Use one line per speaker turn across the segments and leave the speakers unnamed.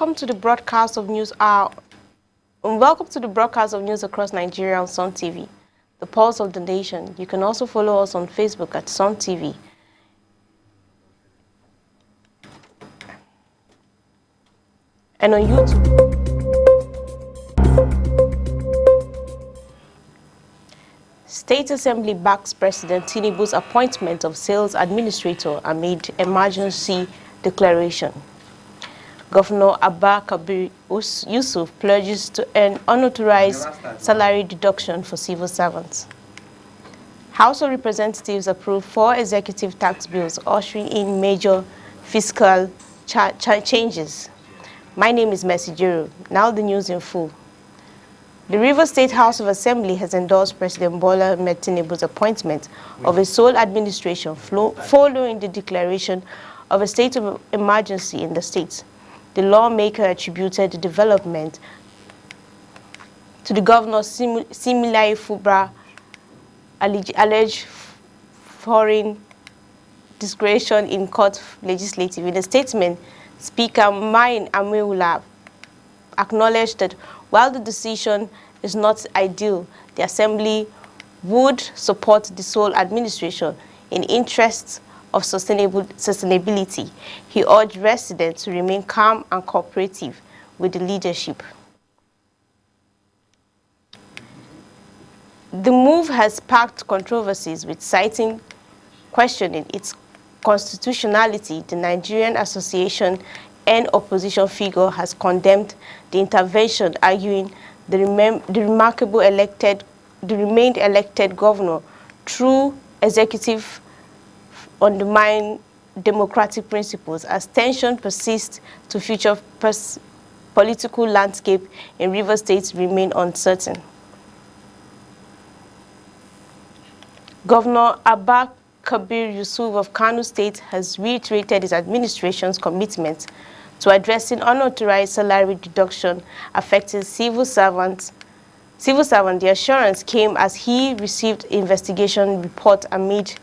welcome to the broadcast of news welcome to the broadcast of news across Nigeria on Sun TV, the pulse of the nation. You can also follow us on Facebook at Sun TV. And on YouTube. State Assembly backs President Tinubu's appointment of sales administrator amid emergency declaration. Governor Abba Kabir Yusuf pledges to earn unauthorized salary deduction for civil servants. House of Representatives approved 4 executive tax bills ushering in major fiscal changes. My name is Mercy Jero. Now the news in full. The Rivers State House of Assembly has endorsed President Bola Ahmed Tinubu's appointment of a sole administration following the declaration of a state of emergency in the state. The lawmaker attributed the development to the governor's Similai Fubra alleged foreign discretion in court legislative. In a statement, Speaker Main Ameula acknowledged that while the decision is not ideal, the Assembly would support the sole administration in interests of sustainability. He urged residents to remain calm and cooperative with the leadership. The move has sparked controversies with citing questioning its constitutionality. The Nigerian Association and opposition figure has condemned the intervention, arguing the remained elected governor through executive undermine democratic principles as tension persists to future political landscape in Rivers State remain uncertain. Governor Abba Kabir Yusuf of Kano State has reiterated his administration's commitment to addressing unauthorized salary deduction affecting civil servants. The assurance came as he received investigation report amid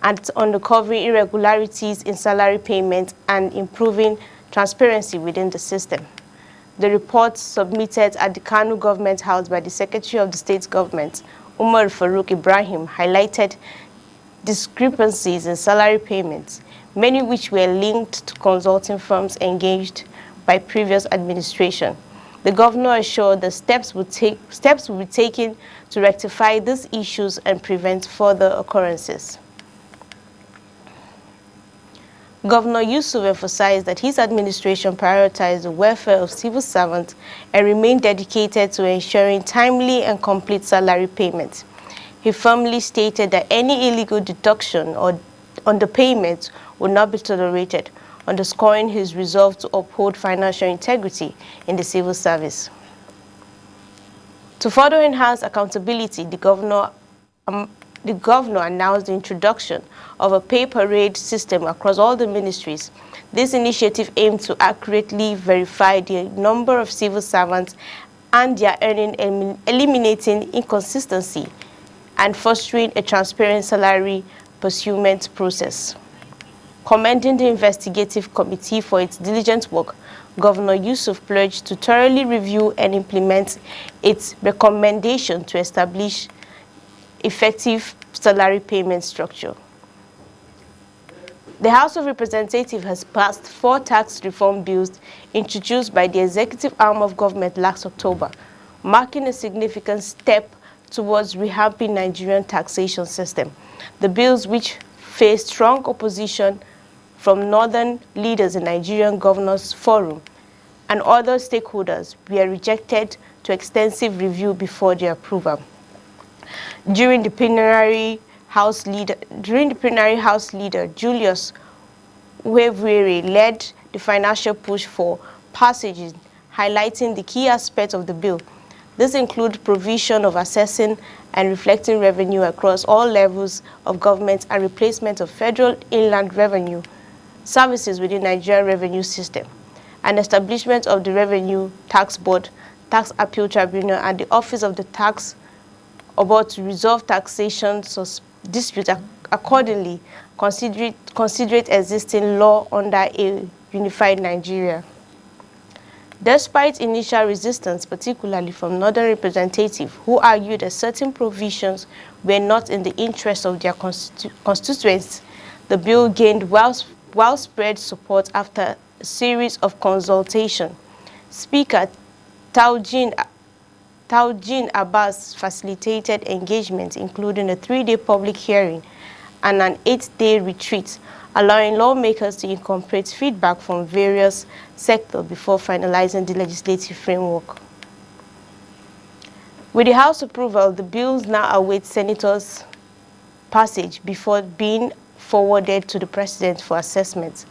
and uncovering irregularities in salary payment and improving transparency within the system. The report submitted at the Kano Government House by the Secretary of the State Government, Umar Farouk Ibrahim, highlighted discrepancies in salary payments, many which were linked to consulting firms engaged by previous administration. The governor assured that steps will be taken to rectify these issues and prevent further occurrences. Governor Yusuf emphasized that his administration prioritized the welfare of civil servants and remained dedicated to ensuring timely and complete salary payments. He firmly stated that any illegal deduction or underpayment would not be tolerated, underscoring his resolve to uphold financial integrity in the civil service. To further enhance accountability, the governor announced the introduction of a pay parade system across all the ministries. This initiative aimed to accurately verify the number of civil servants and their earning, eliminating inconsistency and fostering a transparent salary pursuit process. Commending the investigative committee for its diligent work, Governor Yusuf pledged to thoroughly review and implement its recommendation to establish effective salary payment structure. The House of Representatives has passed 4 tax reform bills introduced by the executive arm of government last October, marking a significant step towards revamping Nigerian taxation system. The bills, which faced strong opposition from northern leaders in Nigerian Governors Forum and other stakeholders, were rejected to extensive review before their approval. During the plenary House leader Julius Wevere led the financial push for passage, highlighting the key aspects of the bill. This includes provision of assessing and reflecting revenue across all levels of government and replacement of federal inland revenue services within Nigerian revenue system, and establishment of the Revenue Tax Board, Tax Appeal Tribunal, and the Office of the Tax Board to resolve taxation disputes accordingly, considerate existing law under a unified Nigeria. Despite initial resistance, particularly from northern representatives who argued that certain provisions were not in the interest of their constituents, the bill gained widespread support after a series of consultations. Speaker Taujin Abbas facilitated engagement, including a 3-day public hearing and an 8-day retreat, allowing lawmakers to incorporate feedback from various sectors before finalizing the legislative framework. With the House approval, the bills now await senators' passage before being forwarded to the President for assessment.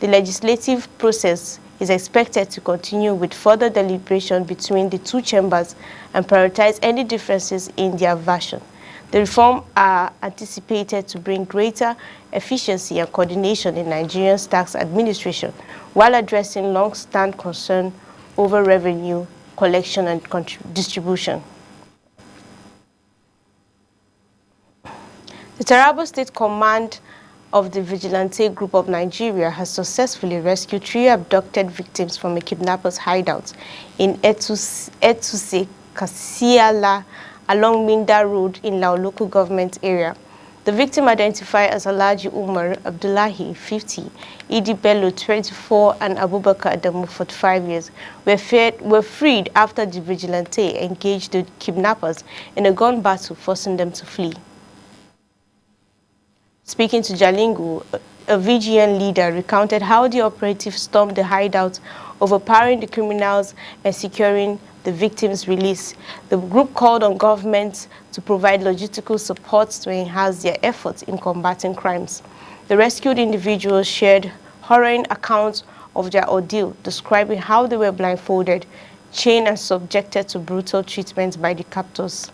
The legislative process is expected to continue with further deliberation between the two chambers and prioritize any differences in their version. The reforms are anticipated to bring greater efficiency and coordination in Nigeria's tax administration while addressing long-standing concern over revenue collection and distribution. The Taraba State Command of the Vigilante Group of Nigeria has successfully rescued 3 abducted victims from a kidnapper's hideout in Etuse, Kasiala, along Minda Road in Lao local government area. The victim, identified as Alhaji Umar Abdullahi, 50, Idi Bello, 24, and Abubakar Adamu, 45 years, were freed after the vigilante engaged the kidnappers in a gun battle, forcing them to flee. Speaking to Jalingo, a VGN leader recounted how the operatives stormed the hideout, overpowering the criminals and securing the victims' release. The group called on governments to provide logistical support to enhance their efforts in combating crimes. The rescued individuals shared harrowing accounts of their ordeal, describing how they were blindfolded, chained, and subjected to brutal treatment by the captors.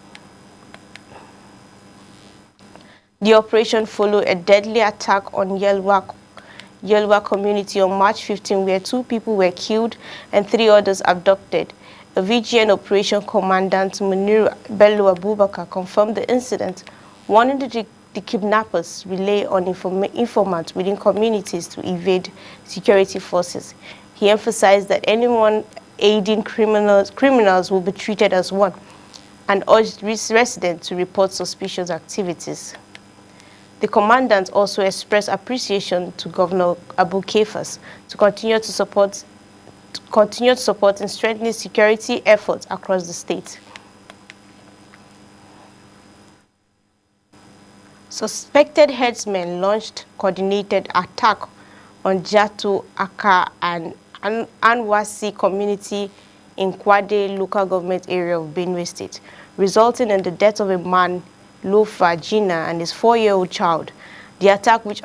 The operation followed a deadly attack on Yelwa community on March 15, where 2 people were killed and 3 others abducted. A VGN operation commandant Munir Bello Abubakar confirmed the incident, warning the kidnappers rely on informants within communities to evade security forces. He emphasized that anyone aiding criminals will be treated as one, and urged residents to report suspicious activities. The commandant also expressed appreciation to Governor Abu Kefas to continue to support and strengthening security efforts across the state. Suspected herdsmen launched coordinated attack on Jatu Aka and Anwasi community in Kwade local government area of Benue State, resulting in the death of a man, Lofa Gina, and his 4-year-old child. The attack, which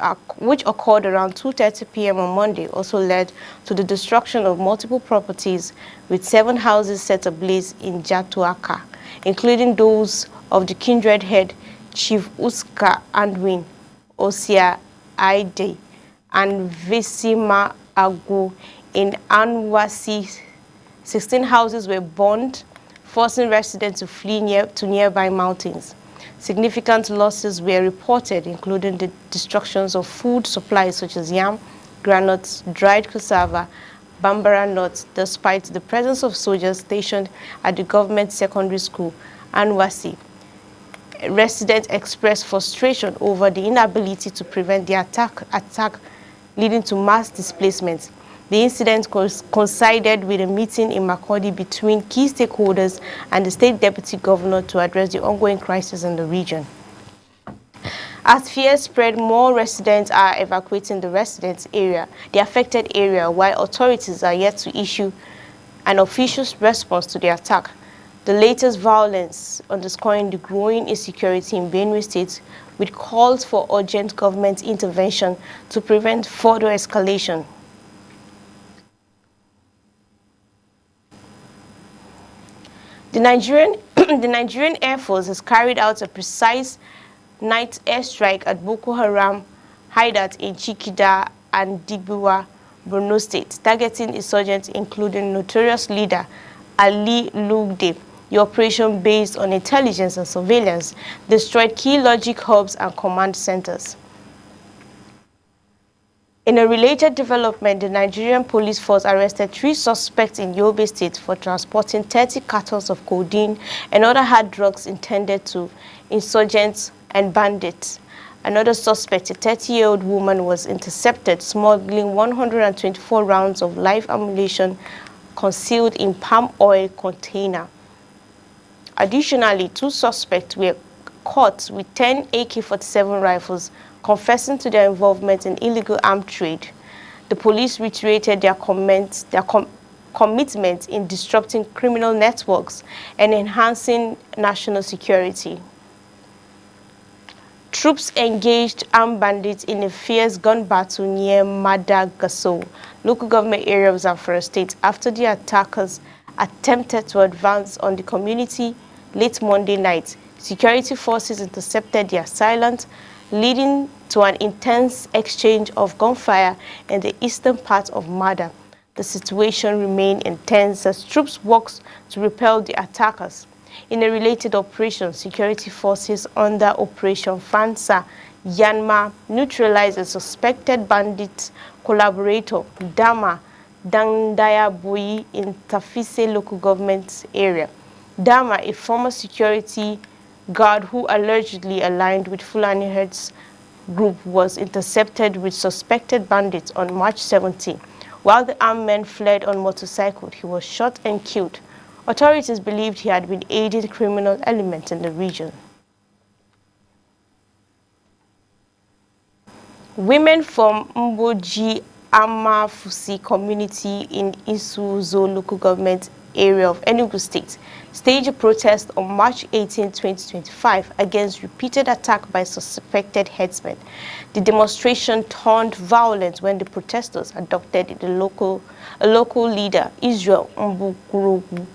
occurred around 2:30 p.m. on Monday, also led to the destruction of multiple properties, with 7 houses set ablaze in Jatuaka, including those of the kindred head Chief Uska Andwin, Osia Aide, and Visima Agu in Anwasi. 16 houses were burned, forcing residents to flee to nearby mountains. Significant losses were reported, including the destructions of food supplies such as yam, granules, dried cassava, bambara nuts, despite the presence of soldiers stationed at the government secondary school, Anwasi. Residents expressed frustration over the inability to prevent the attack leading to mass displacement. The incident coincided with a meeting in Makurdi between key stakeholders and the state deputy governor to address the ongoing crisis in the region. As fears spread, more residents are evacuating the affected area, while authorities are yet to issue an official response to the attack. The latest violence underscoring the growing insecurity in Benue State, with calls for urgent government intervention to prevent further escalation. The Nigerian Air Force has carried out a precise night airstrike at Boko Haram hideout in Chikida and Digbuwa, Borno State, targeting insurgents including notorious leader Ali Lugde. The operation, based on intelligence and surveillance, destroyed key logic hubs and command centers. In a related development, the Nigerian police force arrested 3 suspects in Yobe State for transporting 30 cartons of codeine and other hard drugs intended to insurgents and bandits. Another suspect, a 30-year-old woman, was intercepted smuggling 124 rounds of live ammunition concealed in palm oil container. Additionally, 2 suspects were caught with 10 AK-47 rifles, confessing to their involvement in illegal arms trade. The police reiterated their commitment in disrupting criminal networks and enhancing national security. Troops engaged armed bandits in a fierce gun battle near Madagaso, local government area of Zamfara State, after the attackers attempted to advance on the community late Monday night. Security forces intercepted their assailants, leading to an intense exchange of gunfire in the eastern part of Mada. The situation remained intense as troops worked to repel the attackers. In a related operation, security forces under Operation Fansa Yanma neutralized a suspected bandit collaborator, Dama Dandaya Boyi, in Tafise local government area. Dama, a former security guard who allegedly aligned with Fulani Herds group, was intercepted with suspected bandits on March 17. While the armed men fled on motorcycle, he was shot and killed. Authorities believed he had been aiding criminal elements in the region. Women from Mboji Amafusi community in Isuzo local government area of Enugu State staged a protest on March 18, 2025 against repeated attack by suspected herdsmen. The demonstration turned violent when the protesters adopted a local leader, Israel Mbukurugu.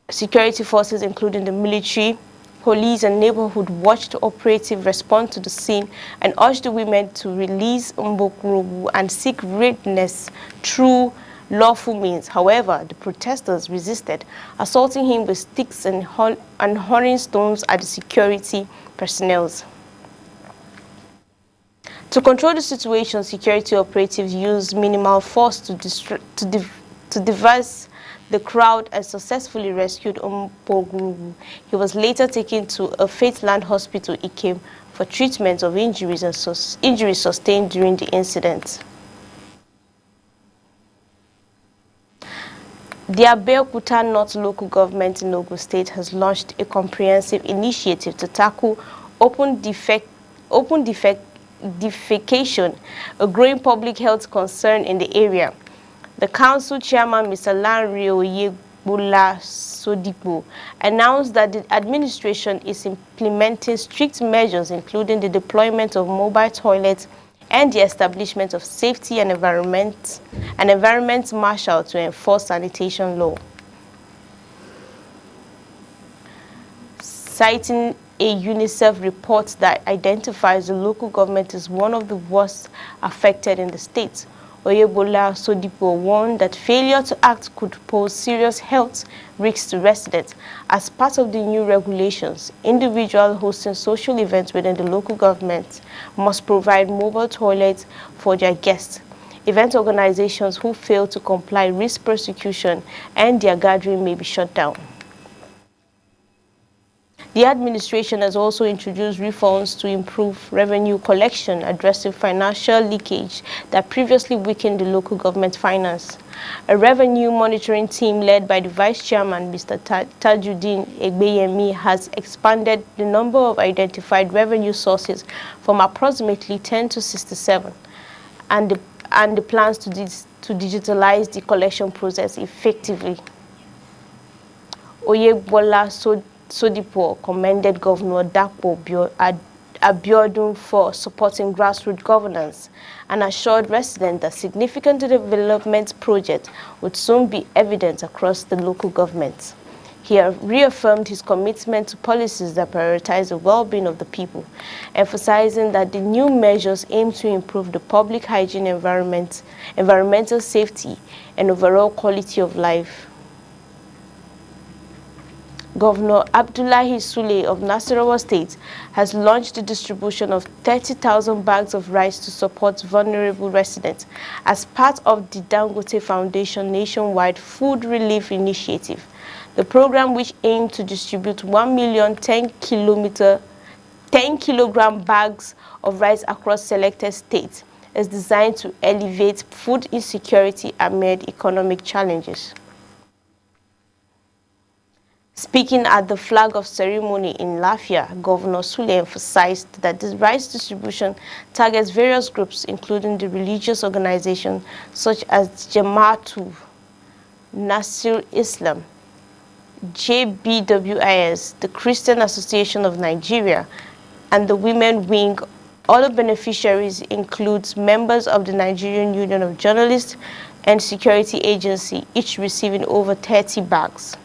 Security forces, including the military, police, and neighborhood watch operative respond to the scene and urged the women to release Mbukurugu and seek redress through lawful means. However, the protesters resisted, assaulting him with sticks and hurling stones at the security personnel. To control the situation, security operatives used minimal force to diverse the crowd and successfully rescued Mbukurugu. He was later taken to a Faithland Hospital, Ikem, for treatment of injuries sustained during the incident. The Abeokuta North local government in Ogun State has launched a comprehensive initiative to tackle open defecation, a growing public health concern in the area. The council chairman, Mr. Lanre Oyebola Sodipo, announced that the administration is implementing strict measures, including the deployment of mobile toilets and the establishment of safety and environment marshal to enforce sanitation law. Citing a UNICEF report that identifies the local government as one of the worst affected in the state, Oyebola Sodipo warned that failure to act could pose serious health risks to residents. As part of the new regulations, individuals hosting social events within the local government must provide mobile toilets for their guests. Event organizations who fail to comply risk prosecution and their gathering may be shut down. The administration has also introduced reforms to improve revenue collection, addressing financial leakage that previously weakened the local government finance. A revenue monitoring team led by the Vice Chairman, Mr. Tajuddin Egbeyemi, has expanded the number of identified revenue sources from approximately 10 to 67, and the plans to digitalize the collection process effectively. Oyebola Sodipo commended Governor Dapo Abiodun for supporting grassroots governance and assured residents that significant development projects would soon be evident across the local government. He reaffirmed his commitment to policies that prioritize the well-being of the people, emphasizing that the new measures aim to improve the public hygiene environment, environmental safety, and overall quality of life. Governor Abdullahi Sule of Nasarawa State has launched the distribution of 30,000 bags of rice to support vulnerable residents as part of the Dangote Foundation nationwide food relief initiative. The program, which aimed to distribute 1 million 10 kilogram bags of rice across selected states, is designed to alleviate food insecurity amid economic challenges. Speaking at the flag-off ceremony in Lafia, Governor Sule emphasized that the rice distribution targets various groups, including the religious organizations such as Jamaatul Nasir Islam, JBWIS, the Christian Association of Nigeria, and the Women Wing. Other beneficiaries include members of the Nigerian Union of Journalists and Security Agency, each receiving over 30 bags.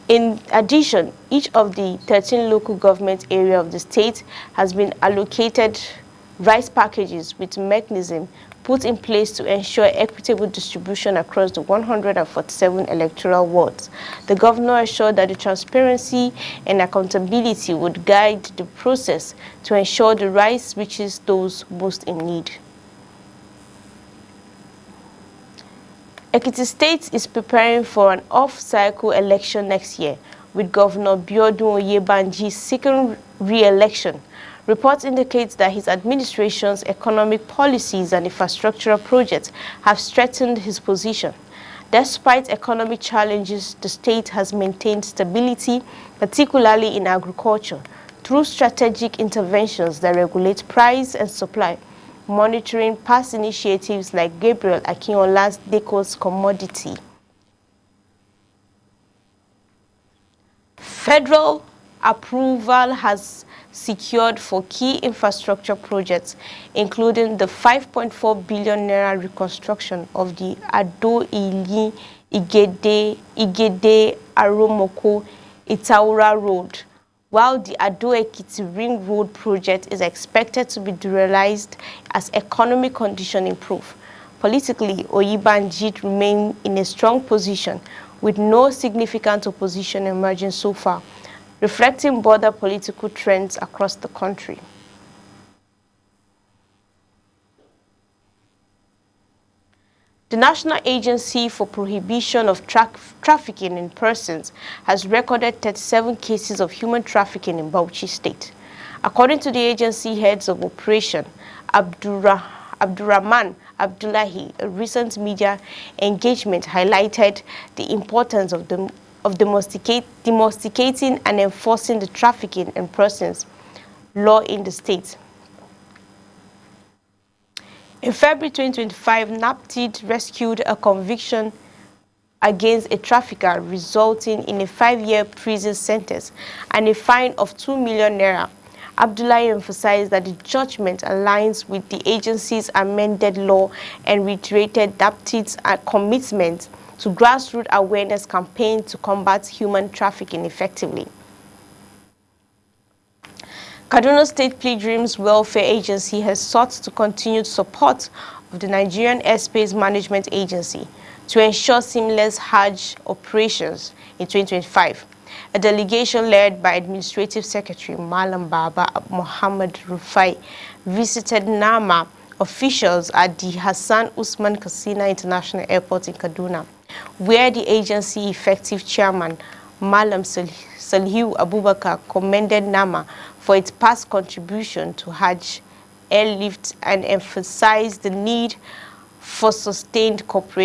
In addition, each of the 13 local government areas of the state has been allocated rice packages with mechanism put in place to ensure equitable distribution across the 147 electoral wards. The governor assured that the transparency and accountability would guide the process to ensure the rice reaches those most in need. Ekiti State is preparing for an off-cycle election next year, with Governor Biodun Oyebanji seeking re-election. Reports indicate that his administration's economic policies and infrastructural projects have strengthened his position. Despite economic challenges, the state has maintained stability, particularly in agriculture, through strategic interventions that regulate price and supply, monitoring past initiatives like Gabriel Akinola's DECO's commodity. Federal approval has secured for key infrastructure projects, including the 5.4 billion naira reconstruction of the Ado-Ili Igede Aromoko Itaura Road, while the Ado-Ekiti Ring Road project is expected to be realized as economic conditions improve. Politically, Oyebanji remains in a strong position with no significant opposition emerging so far, reflecting broader political trends across the country. The National Agency for Prohibition of Trafficking in Persons has recorded 37 cases of human trafficking in Bauchi State. According to the agency heads of operation, Abdurrahman Abdullahi, a recent media engagement highlighted the importance of domesticating and enforcing the trafficking in persons law in the state. In February 2025, NAPTID rescued a conviction against a trafficker, resulting in a 5-year prison sentence and a fine of 2 million naira. Abdullahi emphasized that the judgment aligns with the agency's amended law and reiterated NAPTID's commitment to grassroots awareness campaign to combat human trafficking effectively. Kaduna State Pilgrims Welfare Agency has sought to continued support of the Nigerian Airspace Management Agency to ensure seamless Hajj operations in 2025. A delegation led by Administrative Secretary Malam Baba Muhammad Rufai visited Nama officials at the Hassan Usman Katsina International Airport in Kaduna, where the agency effective chairman Malam Salihu Abubakar commended Nama for its past contribution to Hajj airlift and emphasized the need for sustained cooperation.